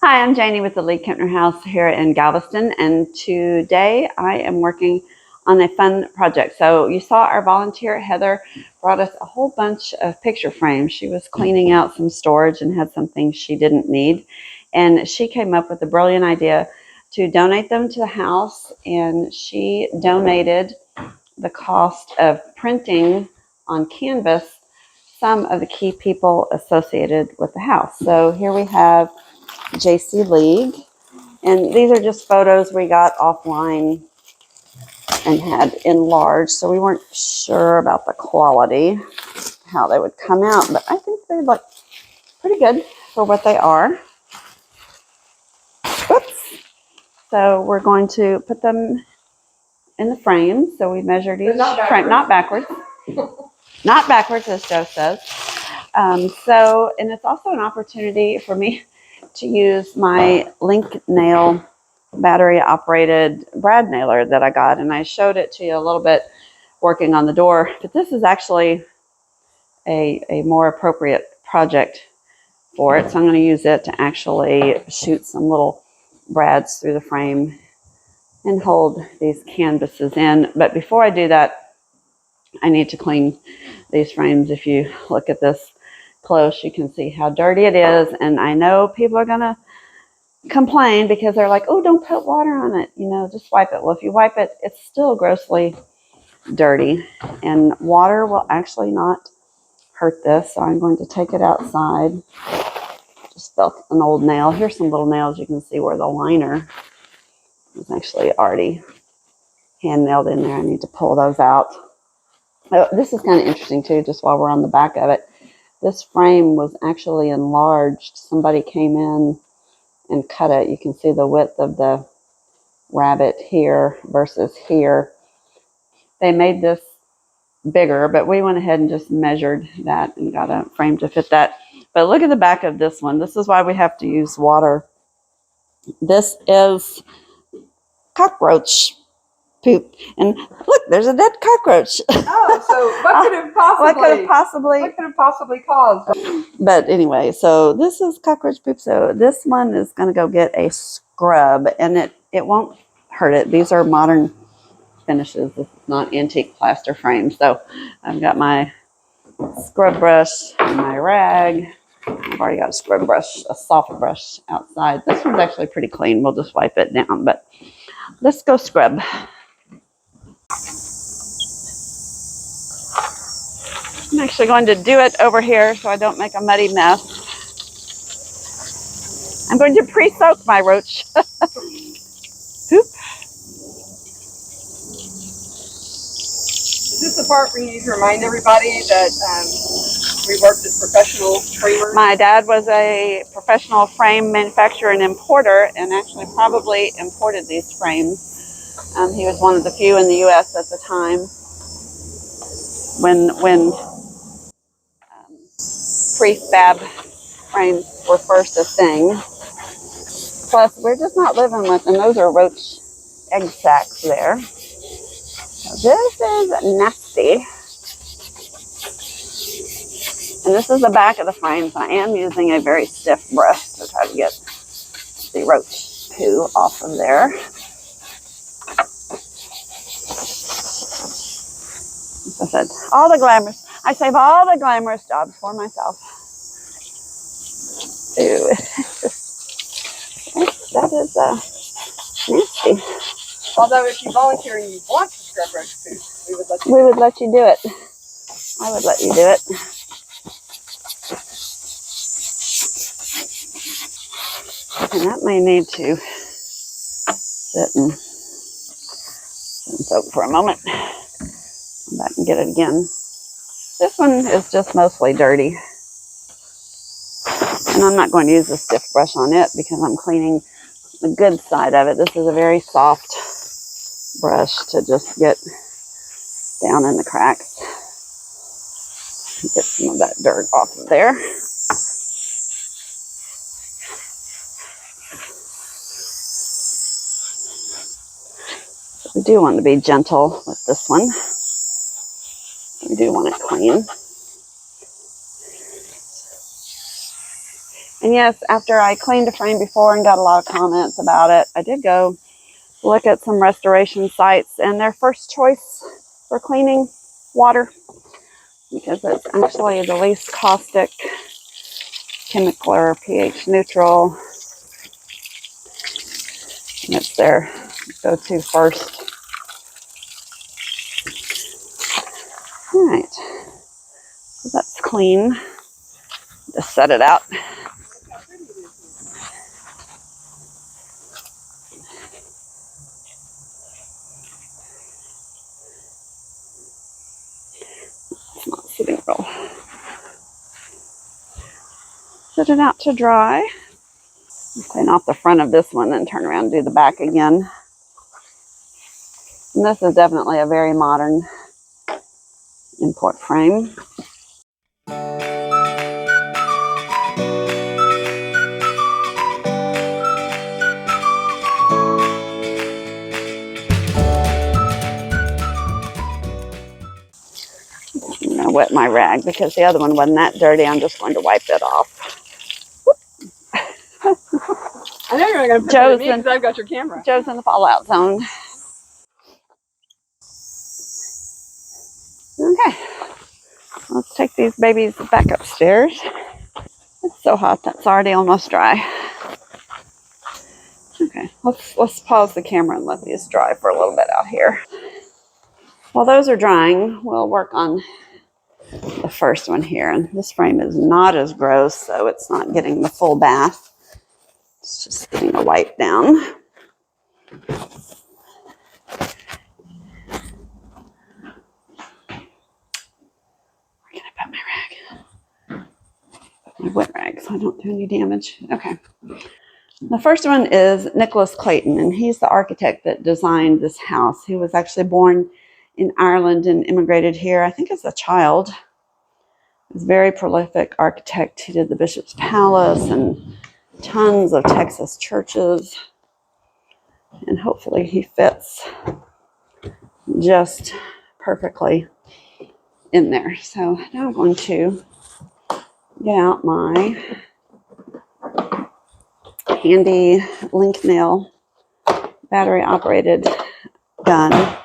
Hi, I'm Janie with the League-Kempner House here in Galveston, and today I am working on a fun project. So you saw our volunteer, Heather, brought us a whole bunch of picture frames. She was cleaning out some storage and had some things she didn't need, and she came up with a brilliant idea to donate them to the house, and she donated the cost of printing on canvas some of the key people associated with the house. So here we have JC League, and these are just photos we got offline and had enlarged, so we weren't sure about the quality, how they would come out, but I think they look pretty good for what they are. Oops. So we're going to put them in the frame. So we measured each frame, not backwards, not backwards as Joe says. And it's also an opportunity for me to use my link nail battery operated brad nailer that I got, and I showed it to you a little bit working on the door, but this is actually a more appropriate project for it. So I'm going to use it to actually shoot some little brads through the frame and hold these canvases in. But before I do that, I need to clean these frames. If you look at this close, you can see how dirty it is, and I know people are going to complain because they're like, oh, don't put water on it, just wipe it. Well, if you wipe it, it's still grossly dirty, and water will actually not hurt this. So I'm going to take it outside. Just felt an old nail. Here's some little nails. You can see where the liner is actually already hand nailed in there. I need to pull those out. Oh, this is kind of interesting too, just while we're on the back of it. This frame was actually enlarged. Somebody came in and cut it. You can see the width of the rabbit here versus here. They made this bigger, but we went ahead and just measured that and got a frame to fit that. But look at the back of this one. This is why we have to use water. This is cockroach poop, and look, there's a dead cockroach. Oh, so what could have possibly caused? But anyway, so this is cockroach poop. So this one is going to go get a scrub, and it won't hurt it. These are modern finishes. This is not antique plaster frame. So I've got my scrub brush and my rag. I've already got a scrub brush, a soft brush outside. This one's actually pretty clean. We'll just wipe it down, but let's go scrub. I'm actually going to do it over here so I don't make a muddy mess. I'm going to pre-soak my roach. Oop. Is this the part where you need to remind everybody that we worked as professional framers? My dad was a professional frame manufacturer and importer, and actually probably imported these frames. He was one of the few in the U.S. at the time when prefab frames were first a thing. Plus, we're just not living with, and those are roach egg sacs there. So this is nasty. And this is the back of the frames. I am using a very stiff brush to try to get the roach poo off of there. As I said, I save all the glamorous jobs for myself. Ew. That is nasty. Although if you volunteer and you want to scrub roach poop, we would let you do it. I would let you do it. And that may need to sit and soak for a moment. Come back and get it again. This one is just mostly dirty. And I'm not going to use a stiff brush on it because I'm cleaning the good side of it. This is a very soft brush to just get down in the cracks. Get some of that dirt off of there. So we do want to be gentle with this one. We do want it clean. And yes, after I cleaned a frame before and got a lot of comments about it, I did go look at some restoration sites, and their first choice for cleaning water, because it's actually the least caustic, chemical or pH neutral, and it's their go-to first. All right, so that's clean. Just set it out. It's not sitting real. Set it out to dry. Clean off the front of this one, then turn around and do the back again. And this is definitely a very modern import frame. I'm going to wet my rag because the other one wasn't that dirty. I'm just going to wipe it off. I know you're not going to put it me because I've got your camera. Joe's in the fallout zone. Okay, let's take these babies back upstairs. It's so hot that's already almost dry. Okay, let's pause the camera and let these dry for a little bit out here. While those are drying, we'll work on the first one here. And this frame is not as gross, so it's not getting the full bath. It's just getting a wipe down. Where can I put my rag? My wet rag so I don't do any damage. Okay. The first one is Nicholas Clayton, and he's the architect that designed this house. He was actually born in Ireland and immigrated here, I think, as a child. He was a very prolific architect. He did the Bishop's Palace and tons of Texas churches. And hopefully he fits just perfectly in there. So now I'm going to get out my handy link nail battery operated gun.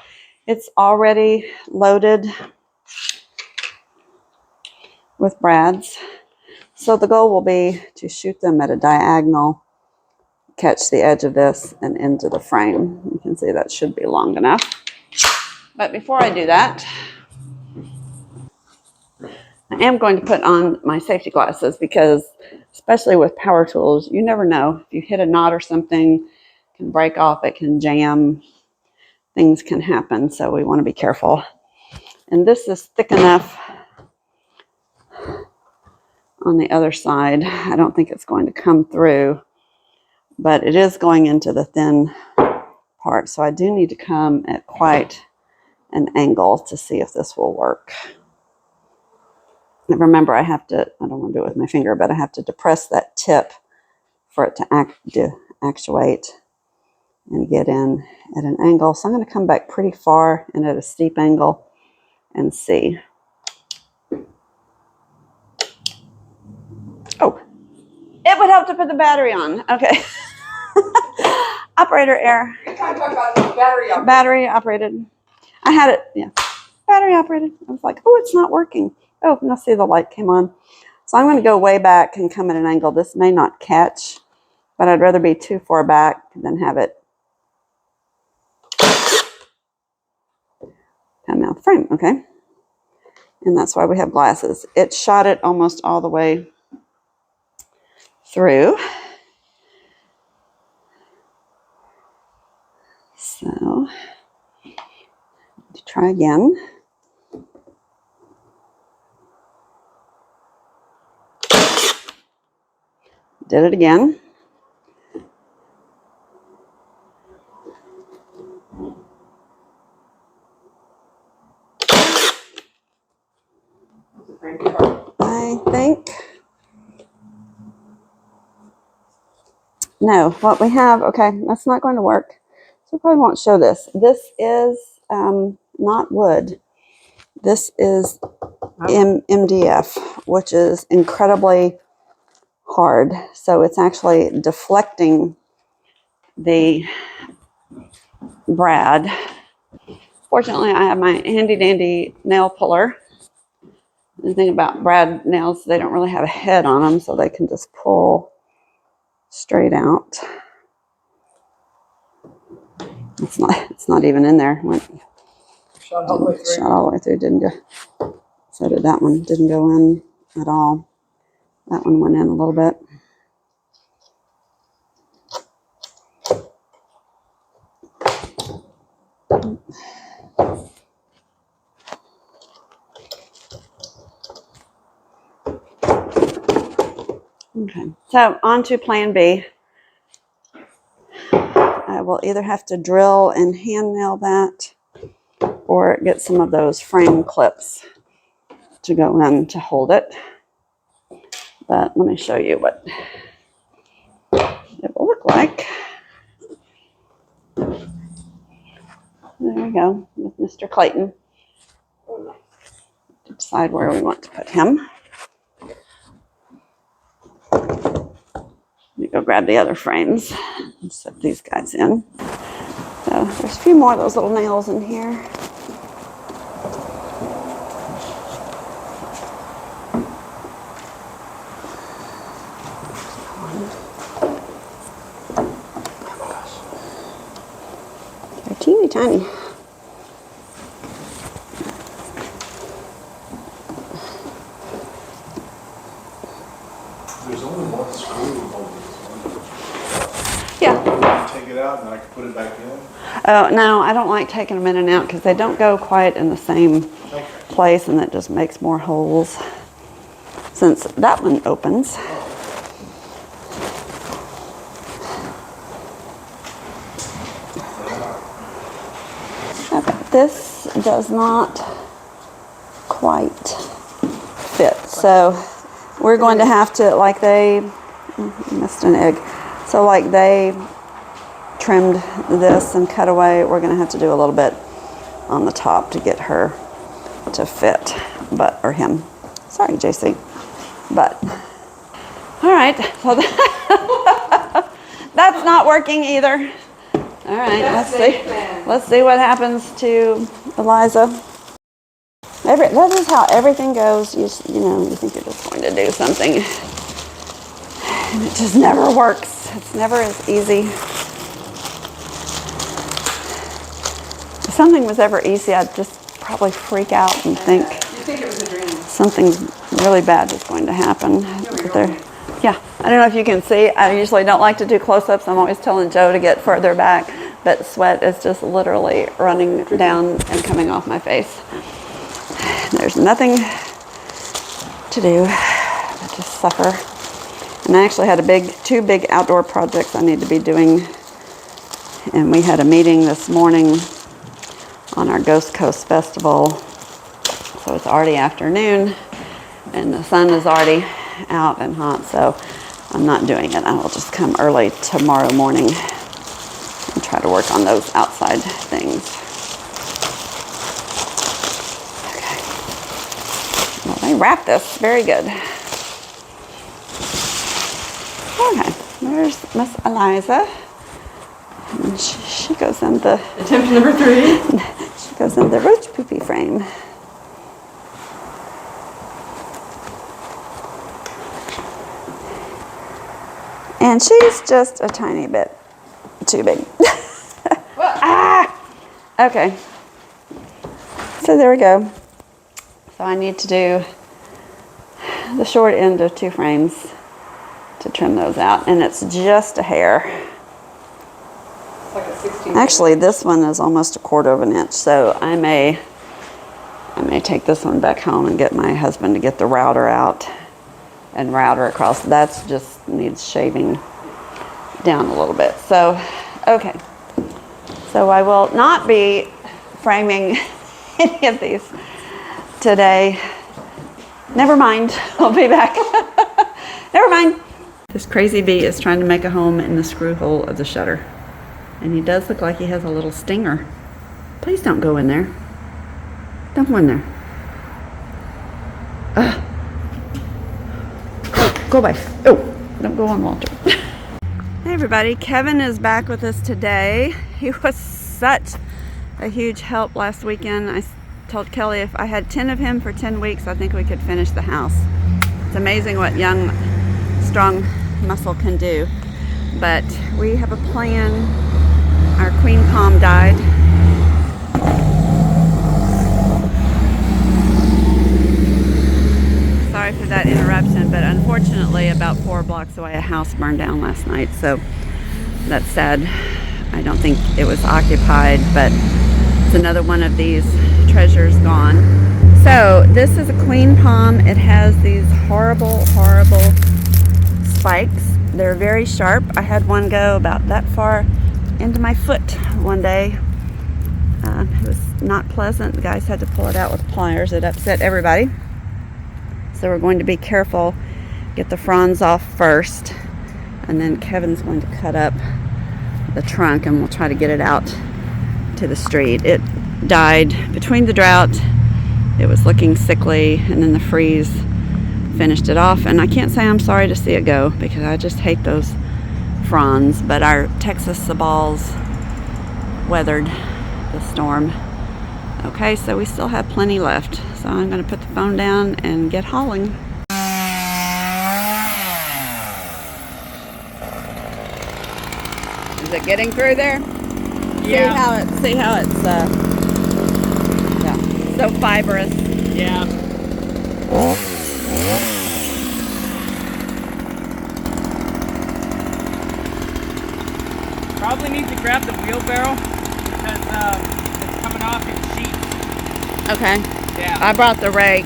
It's already loaded with brads. So the goal will be to shoot them at a diagonal, catch the edge of this and into the frame. You can see that should be long enough. But before I do that, I am going to put on my safety glasses because, especially with power tools, you never know. If you hit a knot or something, it can break off, it can jam, things can happen, so we want to be careful. And this is thick enough on the other side. I don't think it's going to come through, but it is going into the thin part, so I do need to come at quite an angle to see if this will work. And remember, I have to, I don't want to do it with my finger, but I have to depress that tip for it to actuate and get in at an angle. So I'm going to come back pretty far and at a steep angle and see. Oh, it would help to put the battery on. Okay. Operator error. Battery operated. I had it, yeah. Battery operated. I was like, oh, it's not working. Oh, now see the light came on. So I'm going to go way back and come at an angle. This may not catch, but I'd rather be too far back than have it come out the frame, okay? And that's why we have glasses. It shot it almost all the way through. So, try again. Did it again. I think. No, what we have, okay, that's not going to work. So I probably won't show this. This is not wood. This is MDF, which is incredibly hard. So it's actually deflecting the brad. Fortunately, I have my handy dandy nail puller. The thing about brad nails, they don't really have a head on them, so they can just pull straight out. It's not even in there. Shot all the way through. Shot all the way through. Didn't go. So did that one. Didn't go in at all. That one went in a little bit. Okay, so on to plan B. I will either have to drill and hand nail that or get some of those frame clips to go in to hold it. But let me show you what it will look like. There we go, with Mr. Clayton. Decide where we want to put him. Let me go grab the other frames and set these guys in. So there's a few more of those little nails in here. They're teeny tiny. There's only one screw holding this Yeah. one. Take it out and I can put it back in. Oh, no, I don't like taking them in and out because they don't go quite in the same Okay. place, and it just makes more holes. Since that one opens. Okay, this does not quite fit. So we're going to have to, like they missed an egg. So like they trimmed this and cut away, we're going to have to do a little bit on the top to get her to fit, or him. Sorry, JC. But, all right, so that's not working either. All right, let's see what happens to Eliza. That is how everything goes. You know, you think you're just going to do something, and it just never works. It's never as easy. If something was ever easy, I'd just probably freak out and think it was a dream. something really bad is going to happen. Yeah, I don't know if you can see. I usually don't like to do close-ups. I'm always telling Joe to get further back, but sweat is just literally running down and coming off my face. There's nothing to do but just suffer. And I actually had two big outdoor projects I need to be doing. And we had a meeting this morning on our Ghost Coast Festival. So it's already afternoon and the sun is already out and hot, so I'm not doing it. I will just come early tomorrow morning and try to work on those outside things. Okay. Well, they wrap this very good. Okay, there's Miss Eliza. And she goes in the... Attempt number 3. She goes in the roach poopy frame. And she's just a tiny bit too big. Okay. So there we go. So I need to do the short end of 2 frames to trim those out. And it's just a hair. It's like a 16. Actually, this one is almost 1/4 of an inch. So I may take this one back home and get my husband to get the router out and router across. That's just needs shaving down a little bit. So, okay. So I will not be framing any of these today. Never mind. I'll be back. Never mind. This crazy bee is trying to make a home in the screw hole of the shutter. And he does look like he has a little stinger. Please don't go in there. Don't go in there. Go away. Oh. Don't go on, Walter. Hey everybody, Kevin is back with us today. He was such a huge help last weekend. I told Kelly if I had 10 of him for 10 weeks, I think we could finish the house. It's amazing what young, strong muscle can do. But we have a plan. Our queen palm died. Sorry for that interruption, but unfortunately about 4 blocks away a house burned down last night, so that's sad. I don't think it was occupied, but it's another one of these treasures gone. So this is a queen palm. It has these horrible spikes. They're very sharp. I had one go about that far into my foot one day. It was not pleasant. The guys had to pull it out with pliers. It upset everybody. So we're going to be careful, get the fronds off first, and then Kevin's going to cut up the trunk and we'll try to get it out to the street. It died between the drought, it was looking sickly, and then the freeze finished it off. And I can't say I'm sorry to see it go because I just hate those fronds, but our Texas sabals weathered the storm. Okay, so we still have plenty left. So I'm going to put the phone down and get hauling. Is it getting through there? Yeah. See how it's yeah, so fibrous. Yeah. Probably need to grab the wheelbarrow because it's coming off in sheets. Okay. Yeah. I brought the rake.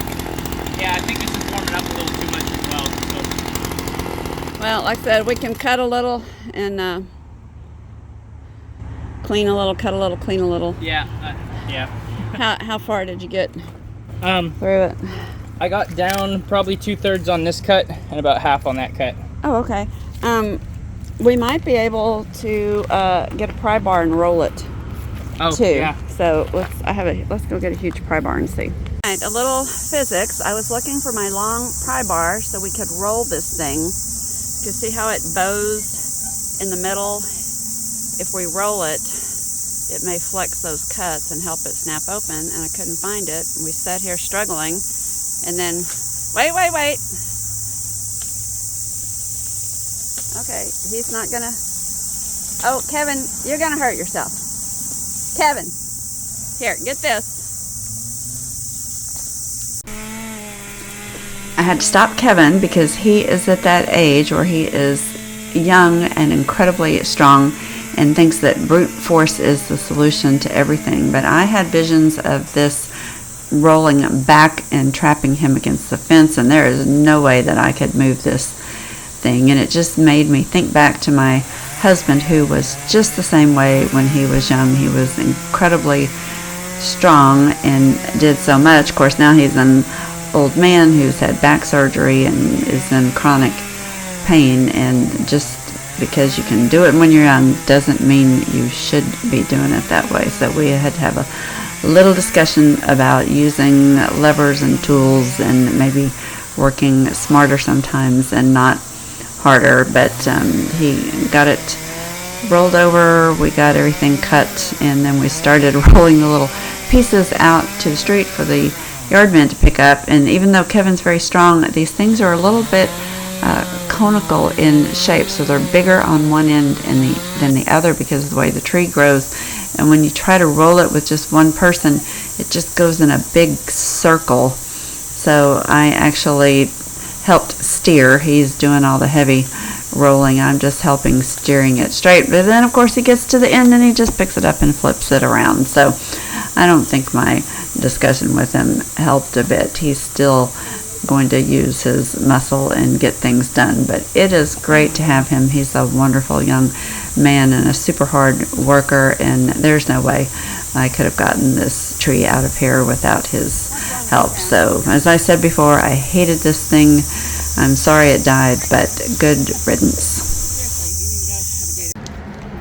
Yeah, I think this is warming up a little too much as well. So. Well, like I said, we can cut a little and clean a little, cut a little, clean a little. Yeah. Yeah. How far did you get through it? I got down probably 2/3 on this cut and about half on that cut. Oh, okay. We might be able to get a pry bar and roll it too. Yeah. So let's go get a huge pry bar and see. Alright, a little physics. I was looking for my long pry bar so we could roll this thing. You can see how it bows in the middle. If we roll it, it may flex those cuts and help it snap open, and I couldn't find it. We sat here struggling, and then, wait. Okay, he's not gonna, oh, Kevin, you're gonna hurt yourself. Kevin, here, get this. I had to stop Kevin because he is at that age where he is young and incredibly strong and thinks that brute force is the solution to everything. But I had visions of this rolling back and trapping him against the fence, and there is no way that I could move this thing. And it just made me think back to my husband, who was just the same way when he was young. He was incredibly strong and did so much. Of course, now he's an old man who's had back surgery and is in chronic pain, and just because you can do it when you're young doesn't mean you should be doing it that way. So we had to have a little discussion about using levers and tools and maybe working smarter sometimes and not harder. But he got it rolled over, we got everything cut, and then we started rolling the little pieces out to the street for the yardmen to pick up. And even though Kevin's very strong, these things are a little bit conical in shape, so they're bigger on one end than the other because of the way the tree grows. And when you try to roll it with just one person, it just goes in a big circle. So I actually helped steer. He's doing all the heavy rolling. I'm just helping steering it straight. But then, of course, he gets to the end and he just picks it up and flips it around. So I don't think my discussion with him helped a bit. He's still going to use his muscle and get things done. But it is great to have him. He's a wonderful young man and a super hard worker, and there's no way I could have gotten this tree out of here without his help. So, as I said before, I hated this thing. I'm sorry it died, but good riddance.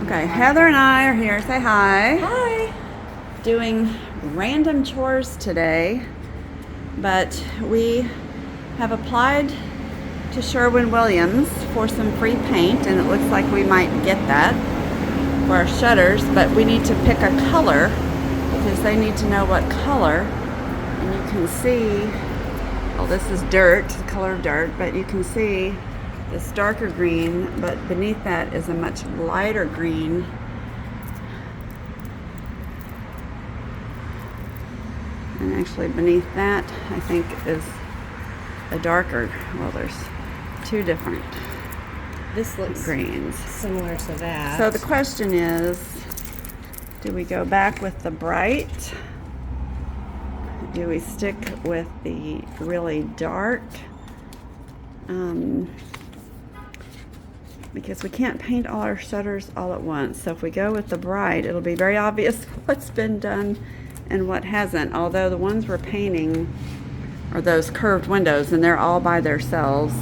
Okay, Heather and I are here. Say hi. Hi. Doing random chores today, but we have applied to Sherwin-Williams for some free paint, and it looks like we might get that for our shutters, but we need to pick a color because they need to know what color. And you can see, well, this is dirt, the color of dirt, but you can see this darker green, but beneath that is a much lighter green. And actually beneath that, I think, is a darker, well, there's two different This looks greens. similar to that. So the question is, do we go back with the bright? Do we stick with the really dark? Because we can't paint all our shutters all at once. So if we go with the bright, it'll be very obvious what's been done and what hasn't. Although the ones we're painting are those curved windows, and they're all by themselves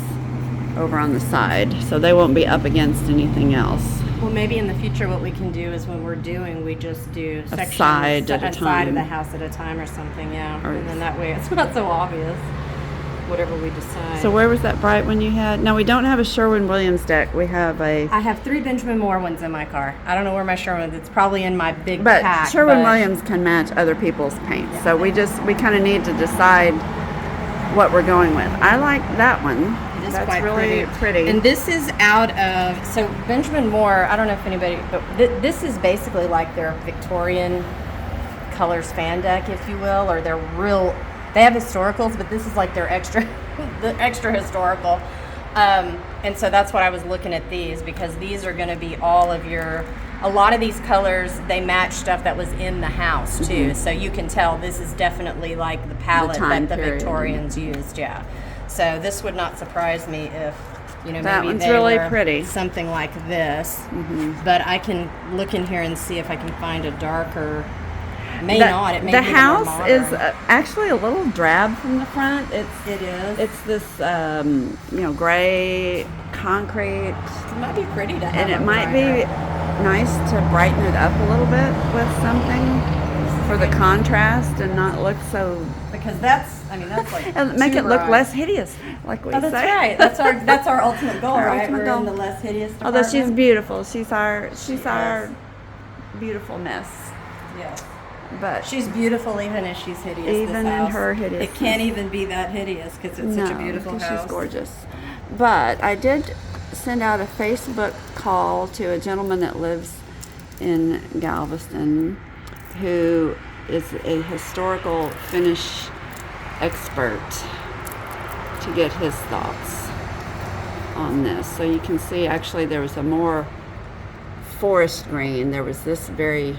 over on the side, so they won't be up against anything else. Well, maybe in the future what we can do is when we're doing, we just do sections, side at a a side time. of the house at a time or something, yeah. Or- And then that way it's not so obvious, whatever we decide. So where was that bright one you had? No, we don't have a Sherwin-Williams deck. We have a... I have 3 Benjamin Moore ones in my car. I don't know where my Sherwin, it's probably in my big But pack. Sherwin-Williams can match other people's paint. So we kind of need to decide what we're going with. I like that one. It is That's quite really pretty. And this is out of, so Benjamin Moore, I don't know if anybody, but this is basically like their Victorian colors fan deck, if you will, or their real, they have historicals, but this is like their extra, the extra historical. And so that's what I was looking at these, because these are going to be all of your, a lot of these colors, they match stuff that was in the house too. Mm-hmm. So you can tell this is definitely like the palette time that the period. Victorians used, yeah. So this would not surprise me if, you know, That maybe one's they really were pretty. something like this. But I can look in here and see if I can find a darker. It may not. It may the be more house is modern. actually a little drab from the front. It is. It's this gray concrete, It might be pretty to have. and it up might brighter. be nice to brighten it up a little bit with something for the contrast and not look so, because that's, I mean, that's like and make too it look bright. less hideous, like we Oh, that's say. right. That's our ultimate goal, Our right? ultimate We're goal. in the less hideous Although she's department. beautiful, she's our is. beautifulness. Yes. But She's beautiful even as she's hideous. Even this in house. her It hideousness. can't even be that hideous because it's such a beautiful 'cause house. she's gorgeous. But I did send out a Facebook call to a gentleman that lives in Galveston who is a historical finish expert to get his thoughts on this. So you can see actually there was a more forest green. There was this very,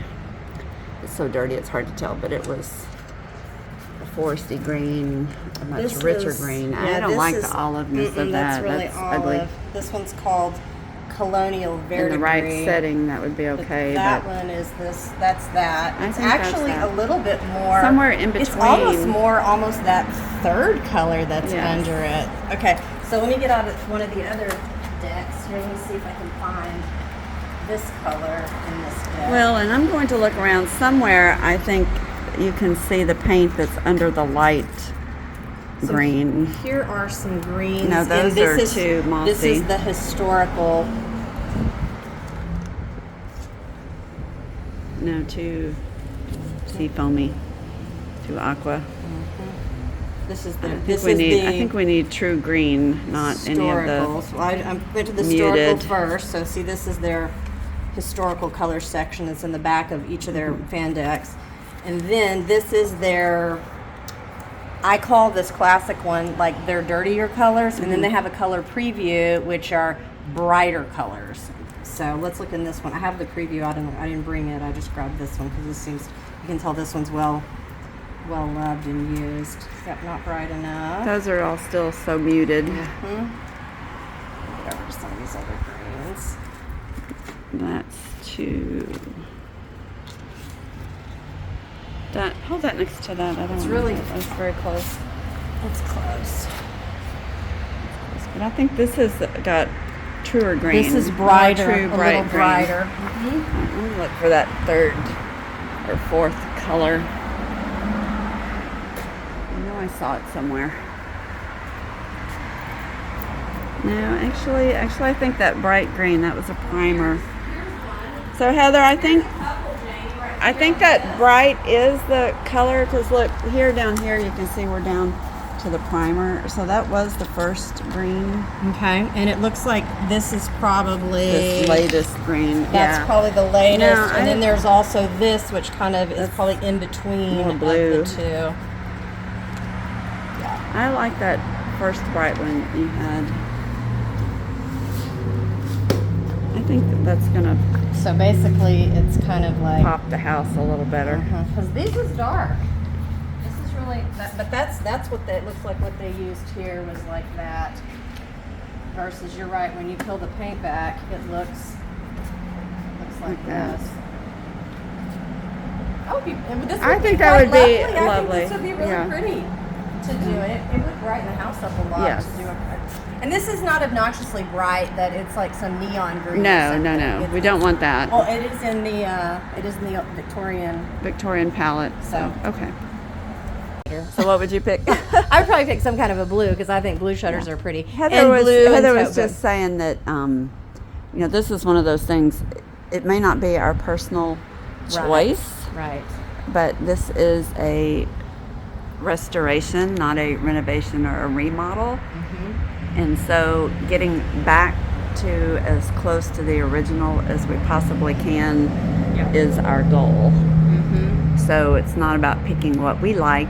it's so dirty it's hard to tell, but it was a foresty green, a much This richer is- green. yeah, I don't this like is- the oliveness of that. That's really ugly. olive. This one's called Colonial Verdigris. In the right setting, that would be okay. That but one is this. That's that. I It's think that's actually that. a little bit more. Somewhere in It's almost between. more, almost that third color that's Yes. under it. Okay, so let me get out of one of the other decks here. Let me see if I can find this color in this deck. Well, and I'm going to look around somewhere. I think you can see the paint that's under the light So green. Here are some greens. No, and those this are is, too mossy. This is the historical. No, too sea foamy, too aqua. This is I the. think This we is need. the. I think we need true green, not any of historical. the. So I'm going to the historical muted. first. So see, this is their historical color section. It's in the back of each of their fan decks, and then this is their. I call this classic one like their dirtier colors, and then they have a color preview, which are brighter colors. So let's look in this one. I have the preview. I didn't bring it. I just grabbed this one because this seems. You can tell this one's well loved and used. Except not bright enough. Those are all still so muted. Get over to some of these other greens. That's too. That hold that next to that. I don't It's know. really- That's very close. It's close. But I think this has got truer green. This is More brighter, true, a bright little green. brighter. I'm gonna look for that third or fourth color. I know I saw it somewhere. No, actually, I think that bright green, that was a primer. So Heather, I think that bright is the color, because look, down here, you can see we're down to the primer. So that was the first green. Okay, and it looks like this is probably This latest green. That's probably the latest. No, and then there's also this, which kind of is probably in between more blue. of the two. I like that first bright one you had. I think that's gonna So basically, it's kind of like pop the house a little better. because this is dark. This is really, but that's what it looks like. What they used here was like that. Versus, you're right. When you peel the paint back, it looks like that. this. That would be. This I would think be that would quite be I lovely. think this would be really Yeah. pretty to do it. It would brighten the house up a lot. Yes. To do it. And this is not obnoxiously bright. That it's like some neon green. or No, something. no. It's- We don't want that. Well, it is in the Victorian. Victorian palette. So, okay. So what would you pick? I would probably pick some kind of a blue because I think blue shutters are pretty. Heather and was, blue Heather and was just saying that, this is one of those things. It may not be our personal choice, Right. but this is a restoration, not a renovation or a remodel. And so getting back to as close to the original as we possibly can is our goal. So it's not about picking what we like.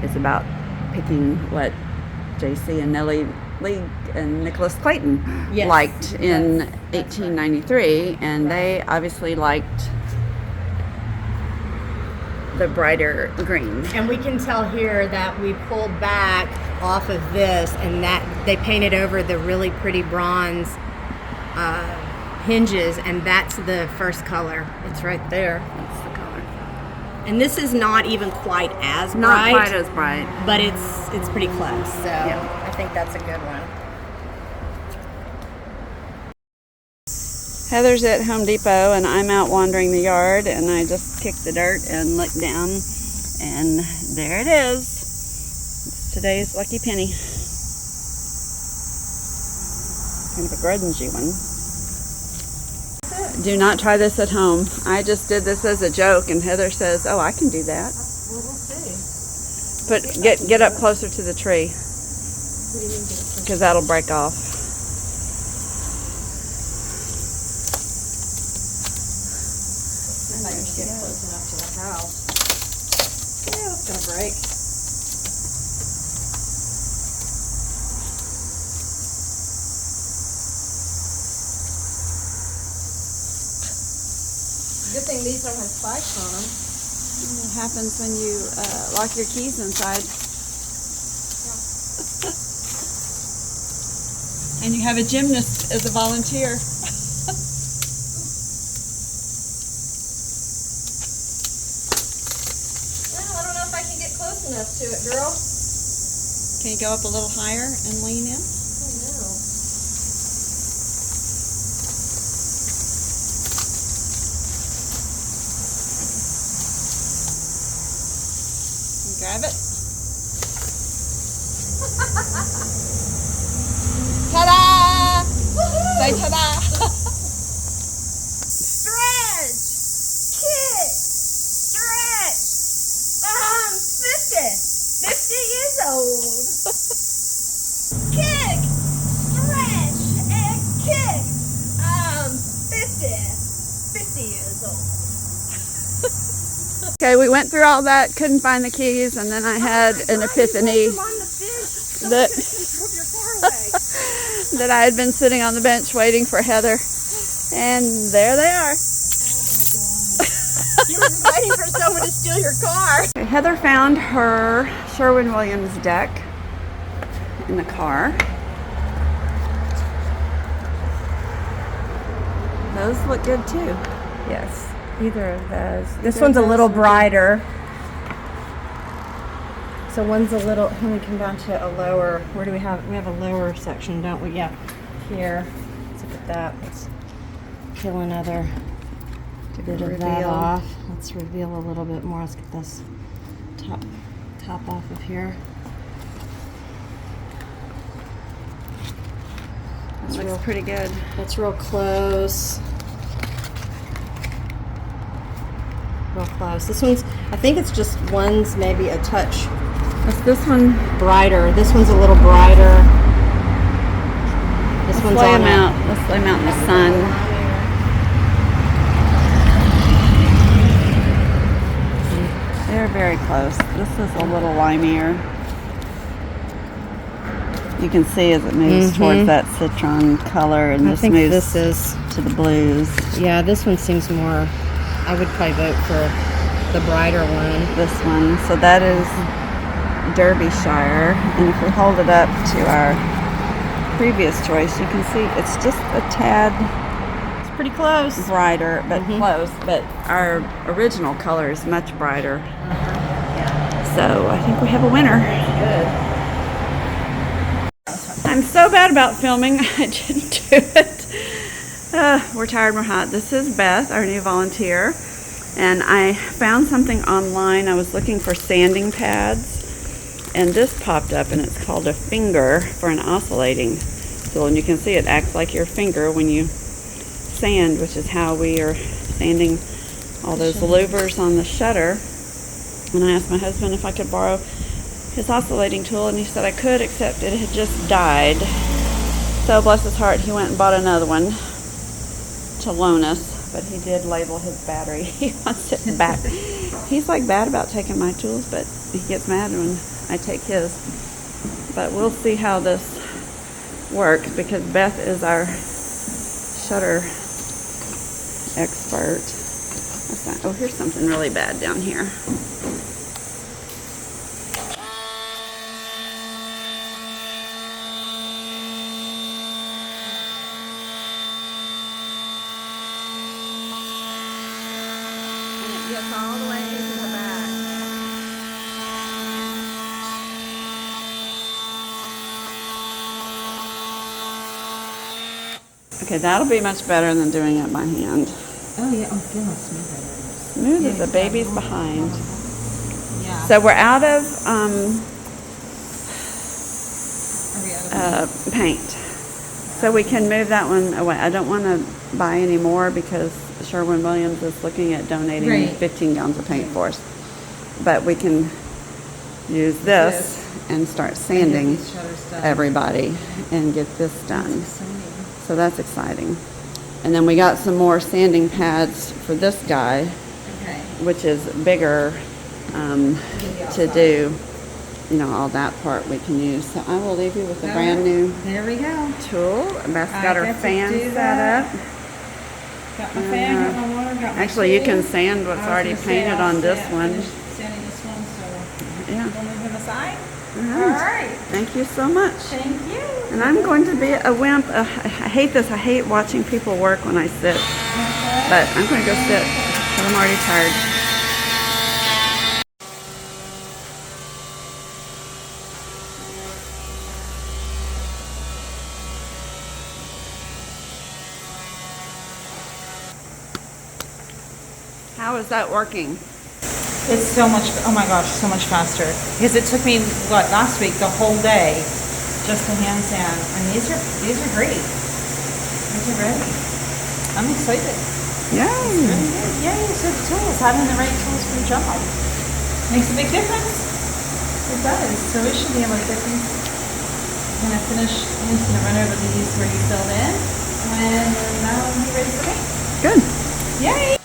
It's about picking what JC and Nellie League and Nicholas Clayton Yes. liked in That's 1893. And they obviously liked the brighter green. And we can tell here that we pulled back off of this, and that they painted over the really pretty bronze hinges, and that's the first color. It's right there. That's the color. And this is not even quite as Not bright, quite as bright. but it's pretty close. So I think that's a good one. Heather's at Home Depot and I'm out wandering the yard, and I just kicked the dirt and looked down, and there it is. It's today's lucky penny. Kind of a grungy one. Do not try this at home. I just did this as a joke, and Heather says, "Oh, I can do that." Well, we'll see. But get up closer to the tree, because that'll break off. I might get close enough to the house. Yeah, it's gonna break. Good thing these don't have spikes on them. What happens when you lock your keys inside? And you have a gymnast as a volunteer. Well, I don't know if I can get close enough to it, girl. Can you go up a little higher and lean in? Oh no. Grab it. Ta-da! Say ta-da! Stretch! Kick! Stretch! 50! 50 years old! Kick! Stretch! And kick! 50 years old. Okay, we went through all that, couldn't find the keys, and then I had an epiphany that, that I had been sitting on the bench waiting for Heather, and there they are. You were waiting for someone to steal your car. Okay, Heather found her Sherwin-Williams deck in the car. Those look good too. Yes, either of those. This Either one's of a those little look brighter. So one's a little, when we come down to a lower, where do we have a lower section, don't we? Yeah, here. Let's look at that. Let's peel another bit of that reveal. off. Let's reveal a little bit more. Let's get this top off of here. Looks pretty good. That's real close. Real close. This one's, I think it's just one's maybe a touch What's this one? brighter. This one's a little brighter. This Let's one's lay on them a- out. Let's lay them out in the sun. They're very close. This is a little limier. You can see as it moves towards that citron color, and I this think moves this is, to the blues. yeah, this one seems more, I would probably vote for the brighter one. This one. So that is Derbyshire, and if we hold it up to our previous choice, you can see it's just a tad It's pretty close. brighter, but close. But our original color is much brighter. So I think we have a winner. I'm so bad about filming. I didn't do it. We're tired, we're hot. This is Beth, our new volunteer. And I found something online. I was looking for sanding pads. And this popped up, and it's called a finger for an oscillating tool. And you can see it acts like your finger when you sand, which is how we are sanding all those louvers on the shutter. And I asked my husband if I could borrow his oscillating tool, and he said I could, except it had just died. So bless his heart, he went and bought another one to loan us, but he did label his battery. He wants it back. He's like bad about taking my tools, but he gets mad when I take his. But we'll see how this works, because Beth is our shutter expert. What's that? Oh, here's something really bad down here. Gets all the way into the back. Okay, that'll be much better than doing it by hand. Oh yeah, feel how smooth that is. Smooth as a baby's behind. Yeah. So we're out of paint. So we can move that one away. I don't want to buy any more because Sherwin-Williams is looking at donating 15 gallons of paint for us. But we can use this and start sanding everybody and get this done. So that's exciting. And then we got some more sanding pads for this guy, which is bigger to do, you know, all that part we can use. So I will leave you with a brand new There we go. tool. Beth's got her fan set up. Got my fan, got my water, got my Actually, you tool. can sand what's already painted on this one. Sanding this one, so Yeah. we'll move him aside. All All right. right. Thank you so much. Thank you. And I'm going to be a wimp. I hate this. I hate watching people work when I sit. But I'm going to go sit because I'm already tired. How is that working? It's so much, oh my gosh, so much faster. Because it took me, last week, the whole day, just to hand sand. And these are great. These are ready. I'm excited. Yay! Really good. Yay, so the tools, having the right tools for the job makes a big difference. It does. So we should be able to get these. I'm gonna finish, I'm just gonna run over these where you filled in. And then that will be ready for me. Good. Yay!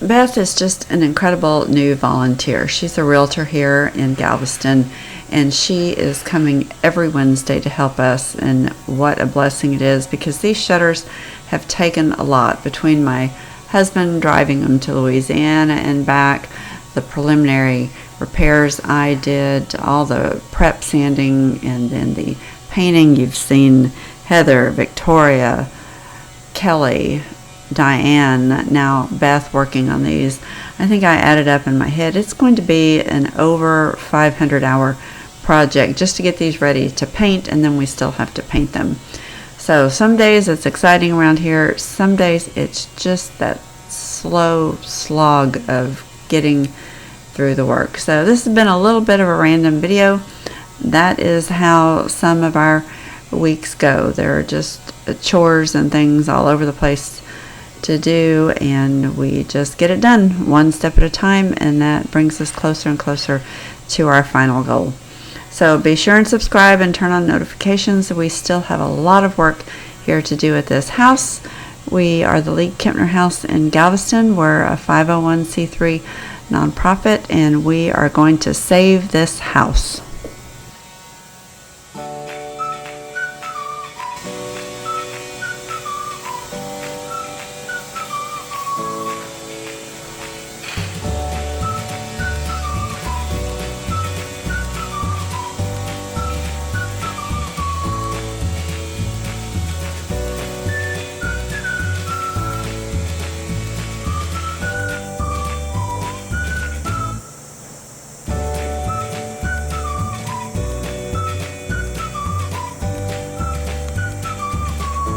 Beth is just an incredible new volunteer. She's a realtor here in Galveston, and she is coming every Wednesday to help us, and what a blessing it is, because these shutters have taken a lot between my husband driving them to Louisiana and back, the preliminary repairs I did, all the prep sanding, and then the painting. You've seen Heather, Victoria, Kelly, Diane, now Beth working on these. I think I added up in my head, it's going to be an over 500-hour project just to get these ready to paint, and then we still have to paint them. So some days it's exciting around here, some days it's just that slow slog of getting through the work. So this has been a little bit of a random video. that is how some of our weeks go. There are just chores and things all over the place to do, and we just get it done one step at a time, and that brings us closer and closer to our final goal. So be sure and subscribe and turn on notifications. We still have a lot of work here to do at this house. We are the League-Kempner House in Galveston. We're a 501c3 nonprofit, and we are going to save this house.